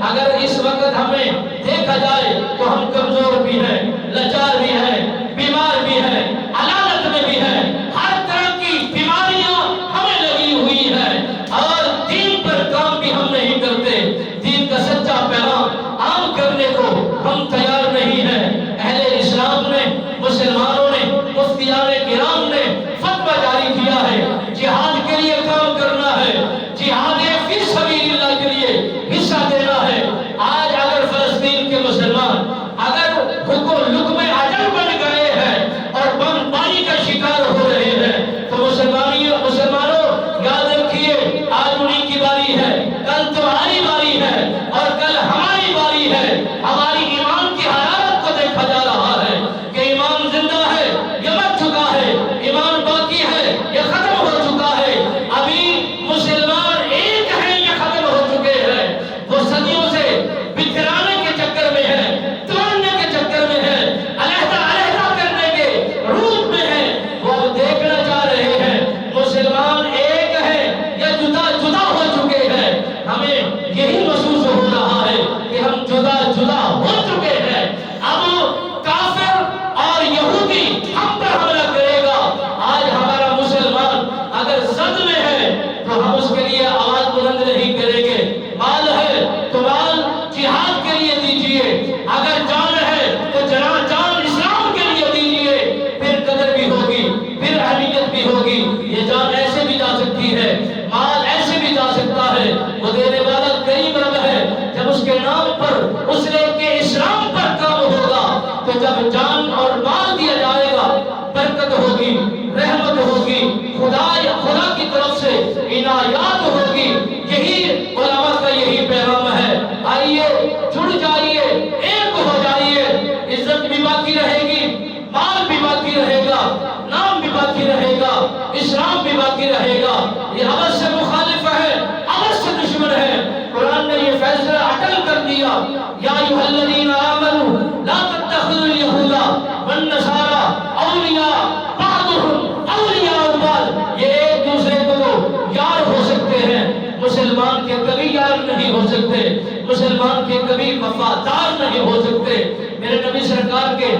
اگر اس وقت ہمیں دیکھا جائے تو ہم کمزور بھی ہیں، لاچار بھی ہیں، بیمار بھی ہیں، علالت میں بھی ہیں، ہر طرح کی بیماریاں ہمیں لگی ہوئی ہیں، اور دین پر کام بھی ہم نہیں کرتے، دین کا سچا پیغام عام کرنے کو ہم تیار نہیں ہیں۔ اہل اسلام نے، مسلمانوں نے، مفتیان کرام نے فتویٰ جاری کیا ہے، جہاد کے لیے کام کرنا ہے، جہاد فی سبیل اللہ کے لیے حصہ دینا ہے۔ آج اگر فلسطین کے مسلمان اگر لقمہ اجل بن گئے ہیں اور بمباری کا شکار ہو رہے ہیں تو مسلمانوں یاد رکھیے، آج انہیں کی باری ہے، کل تمہاری باری ہے، اور کل ہماری باری ہے۔ ہماری ایمان کی حرارت کو دیکھا جا رہا ہے کہ ایمان زندہ ہے یا مر چکا ہے، ایمان باقی ہے یا ختم ہو چکا ہے۔ ابھی مسلمان ایک ہیں یا ختم ہو چکے ہیں؟ وہ صدیوں سے بکھرانے کے چکر میں ہے، توڑنے کے چکر میں ہے، علیحدہ علیحدہ کرنے کے روپ میں ہے۔ وہ دیکھنا چاہ رہے ہیں مسلمان ایک ہیں یا جدا جدا ہو چکے ہیں۔ ہمیں یہی محسوس ہو رہا ہے کہ ہم جدا جدا ہو چکے ہیں۔ اب کافر اور یہودی ہم پر حملہ کرے گا۔ آج ہمارا مسلمان اگر زد میں ہے تو ہم اس کے لیے آواز بلند نہیں کریں گے۔ مال ہے تو مال جہاد کے لیے دیجئے، اگر جان ہے تو جان اسلام کے لیے دیجئے، پھر قدر بھی ہوگی، پھر اہمیت بھی ہوگی۔ یہ جان ایسے بھی جا سکتی ہے، مال ایسے بھی جا سکتا ہے۔ وہ دینے والا قریب رب ہے۔ جب اس کے نام پر، اس نے کے اسلام پر کام ہوگا تو جب جان اور مال دیا جائے گا، برکت ہوگی، رحمت ہوگی، خدا کی طرف سے عنایات ہوگی۔ یہی علماء کا یہی پیغام ہے۔ آئیے جڑ جائیے، ایک ہو جائیے، عزت بھی باقی رہے گی، مال بھی باقی رہے گا، نام بھی باقی رہے گا، اسلام بھی باقی رہے گا۔ یہ عبث سے مخالف ہے، عبث سے دشمن ہے۔ قرآن نے یہ فیصلہ اٹل کر دیا، یا ایھا الذین آمنوا لا تتخذوا اليہود والنصارى اولیاء بعضهم اولیاء بعض۔ یہ ایک دوسرے کو یار ہو سکتے ہیں، مسلمان کے کبھی یار نہیں ہو سکتے، مسلمان کے کبھی وفادار نہیں ہو سکتے۔ میرے نبی سرکار کے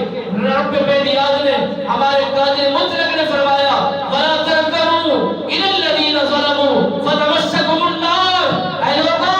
رب بے نیاز نے، ہمارے قاضی مطلق نے فرمایا، وَلَا تَرْكَنُوا إِلَى الَّذِينَ ظَلَمُوا فَتَمَسَّكُمُ النَّارُ۔ اے لوگو،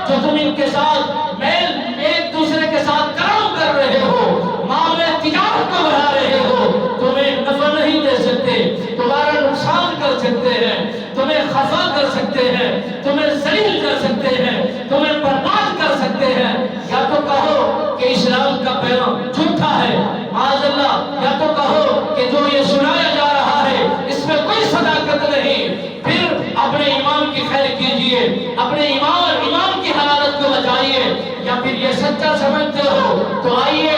جو تم ان کے ساتھ ایک دوسرے کے ساتھ کام کر رہے ہو، معاملے تجارت کو بڑھا رہے ہو، تمہیں نفع نہیں دے سکتے، تمہارا نقصان کر سکتے ہیں، تمہیں خفا کر سکتے ہیں، تمہیں ذلیل کر سکتے ہیں، تمہیں برباد کر سکتے ہیں۔ یا تو کہو کہ اسلام کا پیغام جھوٹا ہے، معاذ اللہ، یا تو کہو کہ جو یہ سنایا جا رہا ہے اس میں کوئی صداقت نہیں۔ پھر اپنے ایمان کی خیر کیجئے، اپنے ایمان کی حرارت کو بچائیے۔ یا پھر یہ سچا سمجھتے ہو تو آئیے،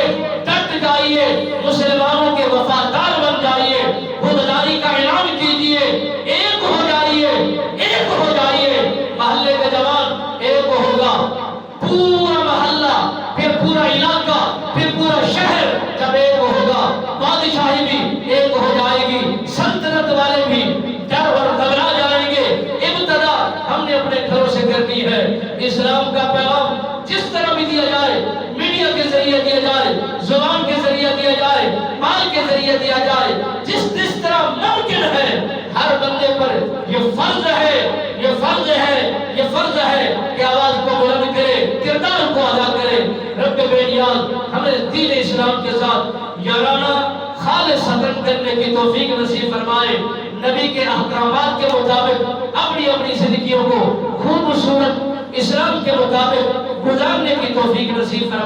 ڈٹ جائیے، مسلمانوں کے وفادار بن جائیے، خودداری کا اعلان کیجئے، ایک ہو جائیے، ایک ہو جائیے۔ محلے کا جوان ایک ہوگا، پورا محلہ، پھر پورا علاقہ، پھر پورا شہر جب ایک ہوگا، بادشاہی بھی ایک ہو جائے گی، سلطنت والے بھی ڈر اور گھبرا جائیں گے۔ ابتدا ہم نے اپنے گھروں سے کرنی ہے۔ اسلام کا پیغام جس طرح بھی دیا جائے، میڈیا کے ذریعے دیا جائے، زبان کے ذریعے دیا جائے، مال کے ذریعے دیا جائے، جس طرح ممکن ہے، ہر بندے پر یہ فرض ہے، یہ فرض ہے، یہ فرض ہے کہ آواز کو بلند کرے، کردار کو ادا کرے۔ رب بے نیاز ہمیں دین اسلام کے ساتھ یارانہ خالص ختم کرنے کی توفیق نصیب فرمائے۔ نبی کے احکامات کے مطابق اپنی اپنی زندگیوں کو خوبصورت اسلام کے مطابق گزارنے کی توفیق نصیب فرمائے۔